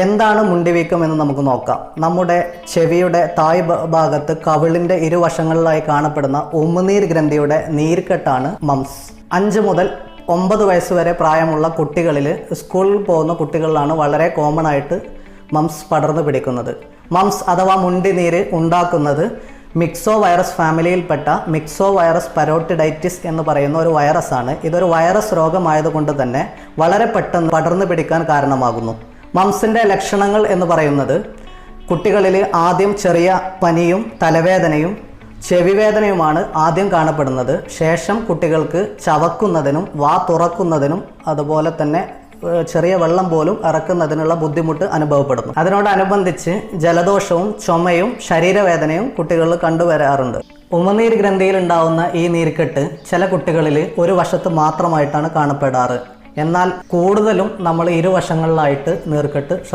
എന്താണ് മുണ്ടിവീക്കം എന്ന് നമുക്ക് നോക്കാം. നമ്മുടെ ചെവിയുടെ തായ് ഭാഗത്ത് കവിളിൻ്റെ ഇരുവശങ്ങളിലായി കാണപ്പെടുന്ന ഉമിനീർ ഗ്രന്ഥിയുടെ നീർക്കെട്ടാണ് മംസ്. 5 മുതൽ 9 വയസ്സ് വരെ പ്രായമുള്ള കുട്ടികളിൽ, സ്കൂളിൽ പോകുന്ന കുട്ടികളിലാണ് വളരെ കോമൺ ആയിട്ട് മംസ് പടർന്നു പിടിക്കുന്നത്. മംസ് അഥവാ മുണ്ടിനീര് ഉണ്ടാക്കുന്നത് മിക്സോ വൈറസ് ഫാമിലിയിൽപ്പെട്ട മിക്സോ വൈറസ് പരോട്ടിഡൈറ്റിസ് എന്ന് പറയുന്ന ഒരു വൈറസാണ്. ഇതൊരു വൈറസ് രോഗമായതുകൊണ്ട് തന്നെ വളരെ പെട്ടെന്ന് പടർന്നു പിടിക്കാൻ കാരണമാകുന്നു. മംസിൻ്റെ ലക്ഷണങ്ങൾ എന്ന് പറയുന്നത് കുട്ടികളിൽ ആദ്യം ചെറിയ പനിയും തലവേദനയും ചെവിവേദനയുമാണ് ആദ്യം കാണപ്പെടുന്നത്. ശേഷം കുട്ടികൾക്ക് ചവക്കുന്നതിനും വാ തുറക്കുന്നതിനും അതുപോലെ തന്നെ ചെറിയ വെള്ളം പോലും ഇറക്കുന്നതിനുള്ള ബുദ്ധിമുട്ട് അനുഭവപ്പെടുന്നു. അതിനോടനുബന്ധിച്ച് ജലദോഷവും ചുമയും ശരീരവേദനയും കുട്ടികളിൽ കണ്ടുവരാറുണ്ട്. ഉമിനീർ ഗ്രന്ഥിയിൽ ഉണ്ടാവുന്ന ഈ നീർക്കെട്ട് ചില കുട്ടികളിൽ ഒരു വശത്ത് മാത്രമായിട്ടാണ് കാണപ്പെടാറ്. എന്നാൽ കൂടുതലും നമ്മൾ ഇരുവശങ്ങളിലായിട്ട് നീർക്കെട്ട്